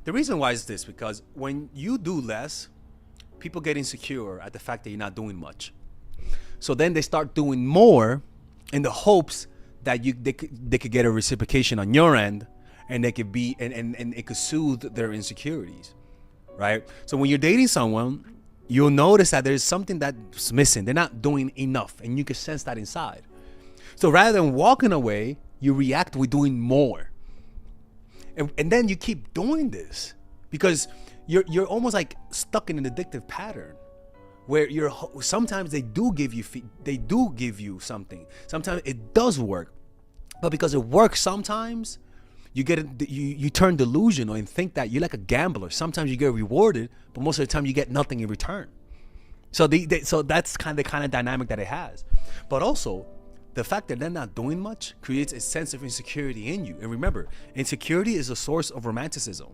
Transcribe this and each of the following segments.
The reason why is this, because when you do less, people get insecure at the fact that you're not doing much. So then they start doing more in the hopes that they could get a reciprocation on your end, and they could be and it could soothe their insecurities, right? So when you're dating someone, you'll notice that there's something that's missing. They're not doing enough, and you can sense that inside. So rather than walking away, you react with doing more. And then you keep doing this because you're almost like stuck in an addictive pattern where sometimes they do give you something. Sometimes it does work, but because it works sometimes, you turn delusional and think that you're like a gambler. Sometimes you get rewarded, but most of the time you get nothing in return. So so that's the kind of dynamic that it has. But also, the fact that they're not doing much creates a sense of insecurity in you. And remember, insecurity is a source of romanticism.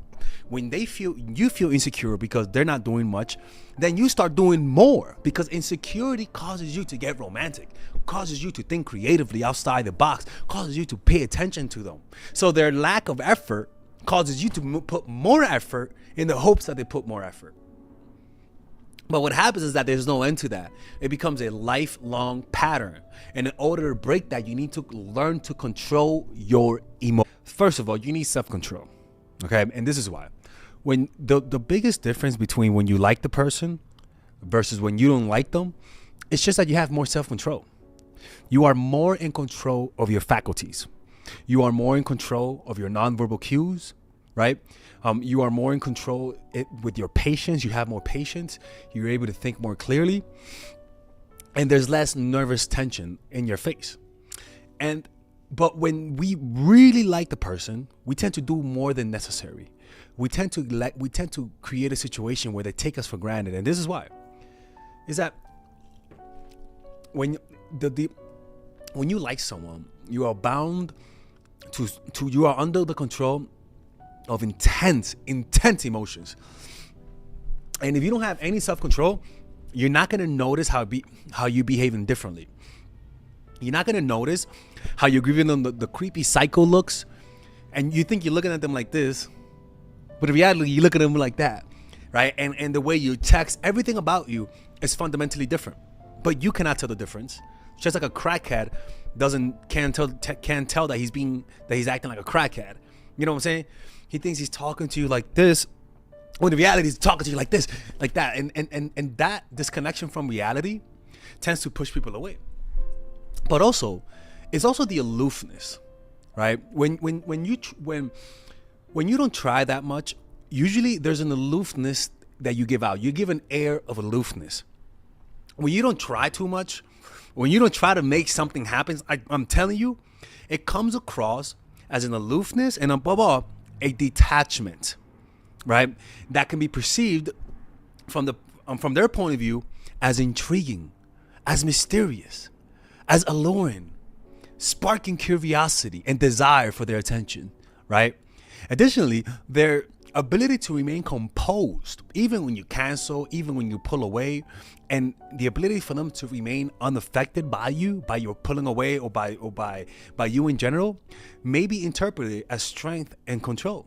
When you feel insecure because they're not doing much, then you start doing more because insecurity causes you to get romantic, causes you to think creatively outside the box, causes you to pay attention to them. So their lack of effort causes you to put more effort in the hopes that they put more effort. But what happens is that there's no end to that. It becomes a lifelong pattern. And in order to break that, you need to learn to control your emotions. First of all, you need self-control. Okay? And this is why. When the biggest difference between when you like the person versus when you don't like them, it's just that you have more self-control. You are more in control of your faculties. You are more in control of your nonverbal cues, right? You are more in control with your patience. You have more patience. You're able to think more clearly. And there's less nervous tension in your face. But when we really like the person, we tend to do more than necessary. We tend to create a situation where they take us for granted. And this is why. Is that when you like someone, you are bound to you are under the control of intense emotions. And if you don't have any self-control, you're not going to notice how you behaving differently. You're not going to notice how you're giving them the creepy psycho looks, and you think you're looking at them like this, but in reality you look at them like that, right? And the way you text, everything about you is fundamentally different, but you cannot tell the difference. Just like a crackhead can't tell that he's acting like a crackhead. You know what I'm saying? He thinks he's talking to you like this, when in reality he's talking to you like this, like that. And that disconnection from reality tends to push people away. But also, it's also the aloofness, right? When you don't try that much, usually there's an aloofness that you give out. You give an air of aloofness. When you don't try too much, when you don't try to make something happen, I'm telling you, it comes across as an aloofness and above all, a detachment, right? That can be perceived from their point of view as intriguing, as mysterious, as alluring, sparking curiosity and desire for their attention, right? Additionally, their ability to remain composed, even when you cancel, even when you pull away, and the ability for them to remain unaffected by your pulling away or by you in general, may be interpreted as strength and control.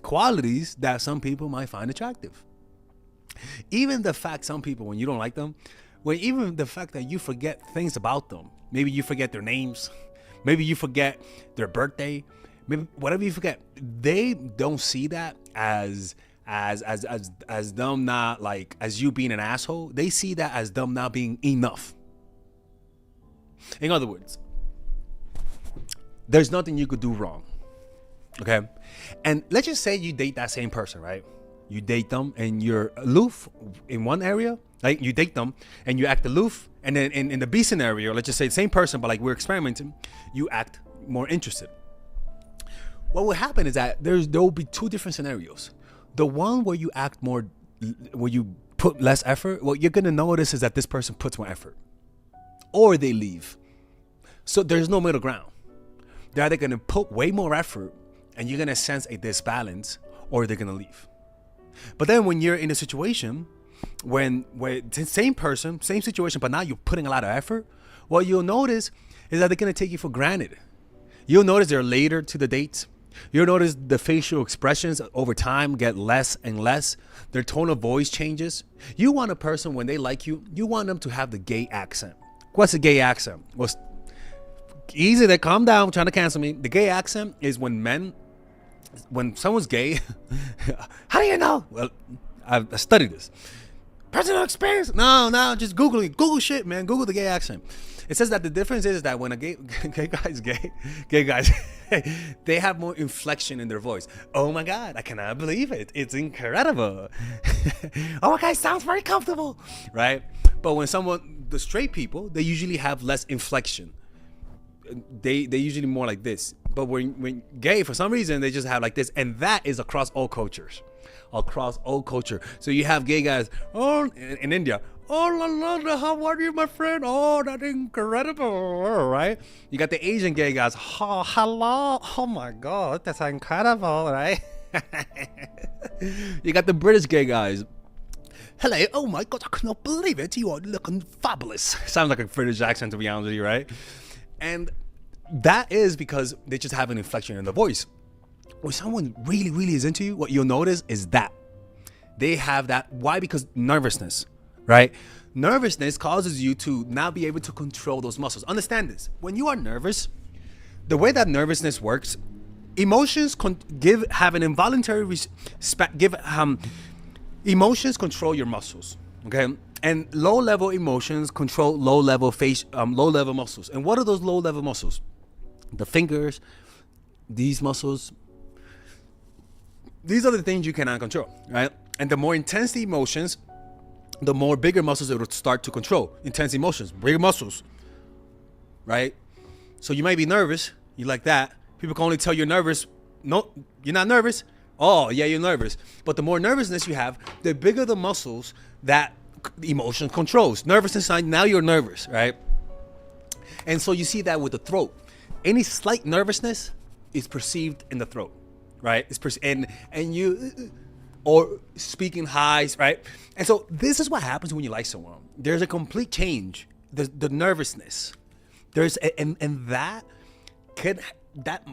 Qualities that some people might find attractive. Even the fact some people, when you don't like them, even the fact that you forget things about them, maybe you forget their names, maybe you forget their birthday, maybe whatever you forget, they don't see that as them not like as you being an asshole. They see that as them not being enough. In other words, there's nothing you could do wrong. Okay? And let's just say you date that same person, right? You date them and you're aloof in one area. Like you date them and you act aloof. And then in the B scenario, let's just say the same person, but like we're experimenting, you act more interested. What will happen is that there will be two different scenarios. The one where you act more, where you put less effort, what you're going to notice is that this person puts more effort. Or they leave. So there's no middle ground. They're either going to put way more effort and you're going to sense a disbalance, or they're going to leave. But then when you're in a situation where the same person, same situation, but now you're putting a lot of effort, what you'll notice is that they're going to take you for granted. You'll notice they're later to the dates. You'll notice the facial expressions over time get less and less. Their tone of voice changes. You want a person, when they like you, you want them to have the gay accent. What's a gay accent? Well, easy there, calm down, trying to cancel me. The gay accent is when someone's gay, how do you know? Well, I've studied this. Personal experience? No, just Google it. Google shit, man. Google the gay accent. It says that the difference is that when a gay guys, they have more inflection in their voice. Oh my God, I cannot believe it. It's incredible. Oh my God, sounds very comfortable, right? But when the straight people, they usually have less inflection. They usually more like this. But when gay, for some reason, they just have like this, and that is across all cultures. Across all culture. So you have gay guys, oh, in India, oh la la, how are you, my friend? Oh, that's incredible, right? You got the Asian gay guys, oh, hello, oh my God, that's incredible, right? You got the British gay guys, hello, oh my God, I cannot believe it, you are looking fabulous. Sounds like a British accent, to be honest with you, right? And that is because they just have an inflection in the voice. When someone really, really is into you, what you'll notice is that they have that. Why? Because nervousness, right? Nervousness causes you to not be able to control those muscles. Understand this. When you are nervous, the way that nervousness works, emotions have an involuntary emotions control your muscles, okay? And low-level emotions control low-level muscles. And what are those low-level muscles? The fingers, these muscles. These are the things you cannot control, right? And the more intense the emotions, the more bigger muscles it will start to control. Intense emotions, bigger muscles, right? So you might be nervous. You like that. People can only tell you're nervous. No, you're not nervous. Oh, yeah, you're nervous. But the more nervousness you have, the bigger the muscles that emotion controls. Nervousness, now you're nervous, right? And so you see that with the throat. Any slight nervousness is perceived in the throat. Right? And you, or speaking highs, right? And so this is what happens when you like someone. There's a complete change. The nervousness. And that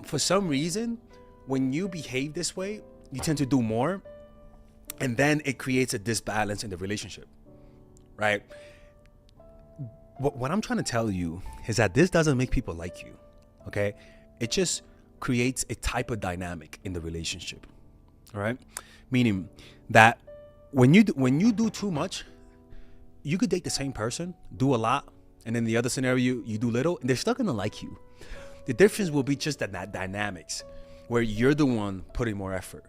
for some reason, when you behave this way, you tend to do more, and then it creates a disbalance in the relationship, right? What I'm trying to tell you is that this doesn't make people like you, okay? It just creates a type of dynamic in the relationship, all right? Meaning that when you do too much, you could date the same person, do a lot, and in the other scenario you do little, and they're still gonna like you. The difference will be just that dynamics, where you're the one putting more effort,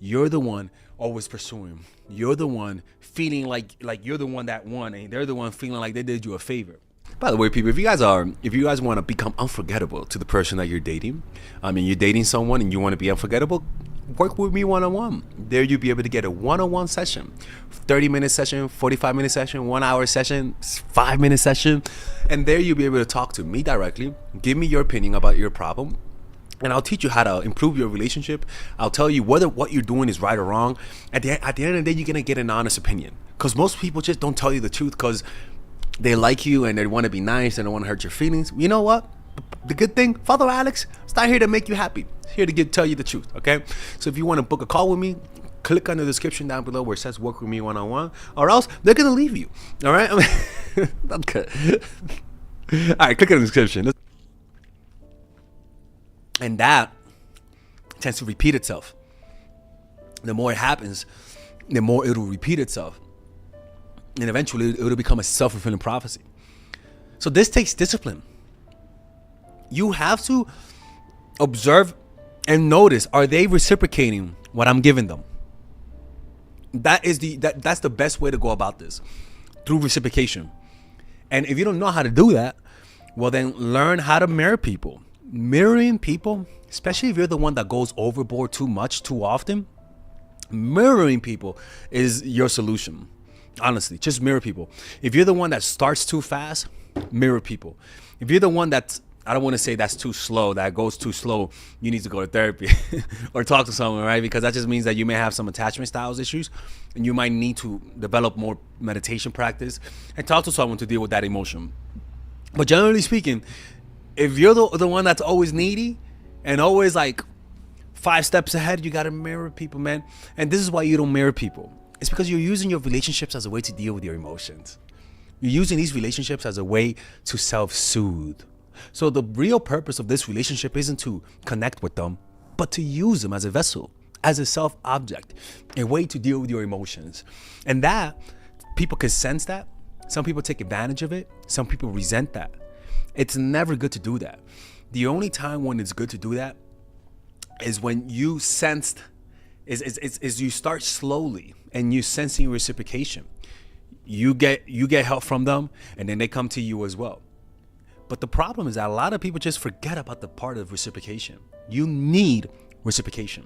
you're the one always pursuing, you're the one feeling like you're the one that won, and they're the one feeling like they did you a favor. By the way, people, if you guys want to become unforgettable to the person that you're dating, you're dating someone and you want to be unforgettable, work with me one-on-one. There you'll be able to get a one-on-one session, 30-minute session, 45-minute session, 1 hour session, 5-minute session. And there you'll be able to talk to me directly, give me your opinion about your problem, and I'll teach you how to improve your relationship. I'll tell you whether what you're doing is right or wrong. At the end of the day, you're going to get an honest opinion, because most people just don't tell you the truth because they like you and they want to be nice and don't want to hurt your feelings. You know what? The good thing, Father Alex, it's not here to make you happy. It's here to tell you the truth, okay? So if you want to book a call with me, click on the description down below where it says work with me one-on-one, or else they're going to leave you, all right? Okay. All right, click on the description. And that tends to repeat itself. The more it happens, the more it'll repeat itself. And eventually it'll become a self-fulfilling prophecy. So this takes discipline. You have to observe and notice, are they reciprocating what I'm giving them? That's the best way to go about this, through reciprocation. And if you don't know how to do that, well, then learn how to mirror people. Mirroring people, especially if you're the one that goes overboard too much, too often, mirroring people is your solution. Honestly, just mirror people. If you're the one that starts too fast, mirror people. If you're the one that's, I don't want to say that's too slow, that goes too slow, you need to go to therapy or talk to someone, right? Because that just means that you may have some attachment styles issues and you might need to develop more meditation practice and talk to someone to deal with that emotion. But generally speaking, if you're the one that's always needy and always like 5 steps ahead. You got to mirror people, man. And this is why you don't mirror people. It's because you're using your relationships as a way to deal with your emotions. You're using these relationships as a way to self-soothe. So the real purpose of this relationship isn't to connect with them, but to use them as a vessel, as a self-object, a way to deal with your emotions. And that, people can sense that. Some people take advantage of it. Some people resent that. It's never good to do that. The only time when it's good to do that is when you sensed, is you start slowly and you sensing reciprocation. You get help from them, and then they come to you as well. But the problem is that a lot of people just forget about the part of reciprocation. You need reciprocation,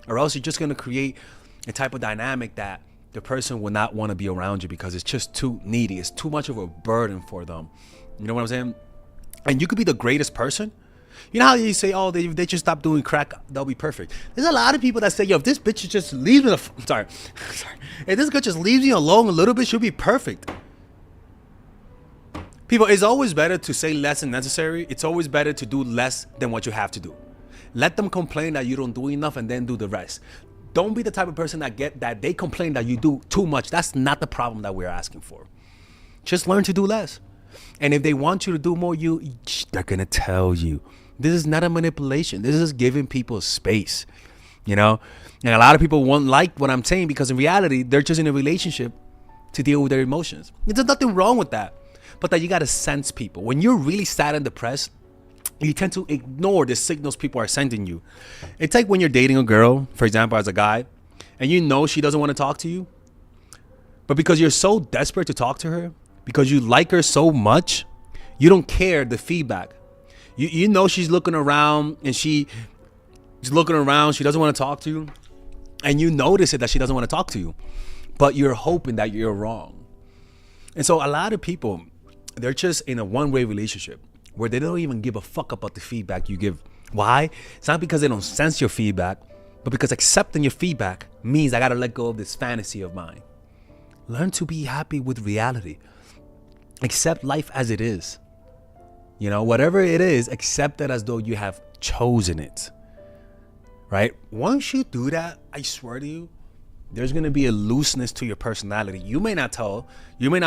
or else you're just going to create a type of dynamic that the person will not want to be around you because it's just too needy. It's too much of a burden for them. You know what I'm saying? And you could be the greatest person. You know how you say, oh, they just stop doing crack, they'll be perfect. There's a lot of people that say, yo, if this bitch just leaves me, sorry. If this girl just leaves me alone a little bit, she'll be perfect. People, it's always better to say less than necessary. It's always better to do less than what you have to do. Let them complain that you don't do enough and then do the rest. Don't be the type of person that they complain that you do too much. That's not the problem that we're asking for. Just learn to do less. And if they want you to do more, they're going to tell you. This is not a manipulation. This is giving people space, you know? And a lot of people won't like what I'm saying because in reality, they're just in a relationship to deal with their emotions. There's nothing wrong with that. But that you got to sense people. When you're really sad and depressed, you tend to ignore the signals people are sending you. It's like when you're dating a girl, for example, as a guy, and you know she doesn't want to talk to you. But because you're so desperate to talk to her, because you like her so much, you don't care the feedback. You know she's looking around and she's looking around. She doesn't want to talk to you. And you notice it that she doesn't want to talk to you. But you're hoping that you're wrong. And so a lot of people, they're just in a one-way relationship where they don't even give a fuck about the feedback you give. Why? It's not because they don't sense your feedback, but because accepting your feedback means I got to let go of this fantasy of mine. Learn to be happy with reality. Accept life as it is. You know, whatever it is, accept it as though you have chosen it. Right? Once you do that, I swear to you, there's going to be a looseness to your personality. You may not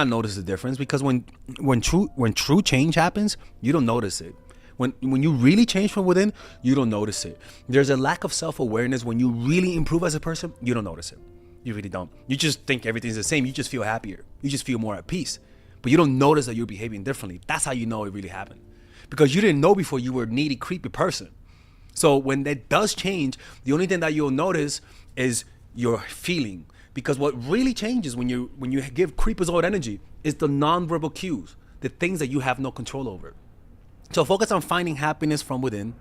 notice the difference because when true change happens, you don't notice it. When you really change from within, you don't notice it. There's a lack of self-awareness. When you really improve as a person, you don't notice it. You really don't. You just think everything's the same. You just feel happier. You just feel more at peace. But you don't notice that you're behaving differently. That's how you know it really happened. Because you didn't know before you were a needy, creepy person. So when that does change, the only thing that you'll notice is your feeling. Because what really changes when you give creepazoid energy is the nonverbal cues, the things that you have no control over. So focus on finding happiness from within,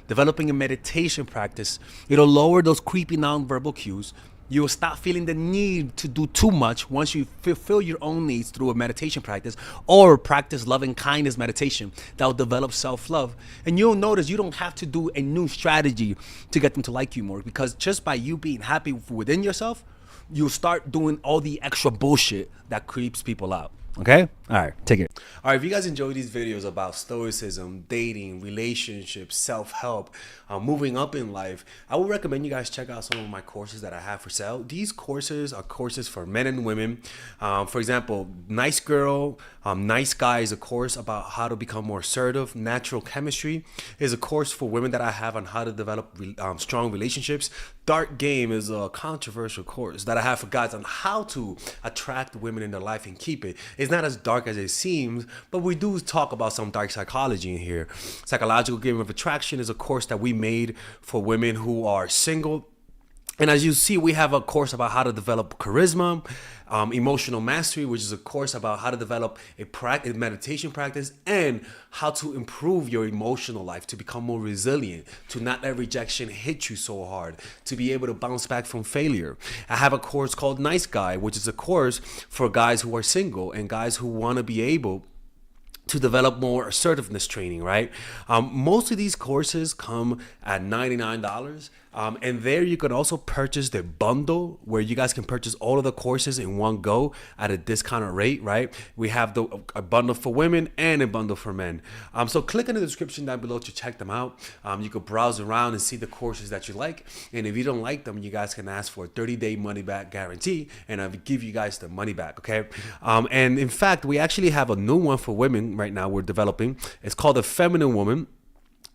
developing a meditation practice. It'll lower those creepy nonverbal cues. You will stop feeling the need to do too much once you fulfill your own needs through a meditation practice or practice loving kindness meditation that will develop self-love. And you'll notice you don't have to do a new strategy to get them to like you more, because just by you being happy within yourself, you'll start doing all the extra bullshit that creeps people out. Okay? All right, take it. All right, if you guys enjoy these videos about stoicism, dating, relationships, self-help, moving up in life, I would recommend you guys check out some of my courses that I have for sale. These courses are courses for men and women. For example, Nice Girl, Nice Guy is a course about how to become more assertive. Natural Chemistry is a course for women that I have on how to develop strong relationships. Dark Game is a controversial course that I have for guys on how to attract women in their life and keep it. It's not as dark as it seems, but we do talk about some dark psychology in here. Psychological Game of Attraction is a course that we made for women who are single. And as you see, we have a course about how to develop charisma, emotional mastery, which is a course about how to develop a meditation practice and how to improve your emotional life, to become more resilient, to not let rejection hit you so hard, to be able to bounce back from failure. I have a course called Nice Guy, which is a course for guys who are single and guys who want to be able to develop more assertiveness training, right? Most of these courses come at $99. And there you can also purchase the bundle where you guys can purchase all of the courses in one go at a discounted rate, right? We have a bundle for women and a bundle for men. So click in the description down below to check them out. You can browse around and see the courses that you like. And if you don't like them, you guys can ask for a 30-day money back guarantee, and I'll give you guys the money back, okay? And in fact, we actually have a new one for women right now we're developing. It's called the Feminine Woman.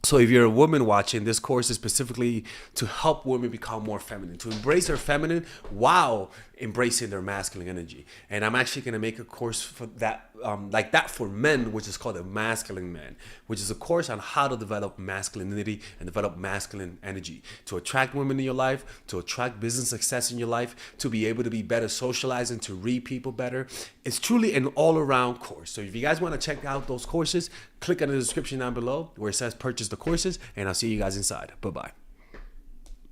So if you're a woman watching, this course is specifically to help women become more feminine, to embrace their feminine while embracing their masculine energy. And I'm actually going to make a course for that, like that for men, which is called the Masculine Man, which is a course on how to develop masculinity and develop masculine energy to attract women in your life, to attract business success in your life, to be able to be better socializing, to read people better. It's truly an all-around course. So if you guys want to check out those courses, click on the description down below where it says purchase the courses, and I'll see you guys inside. Bye-bye.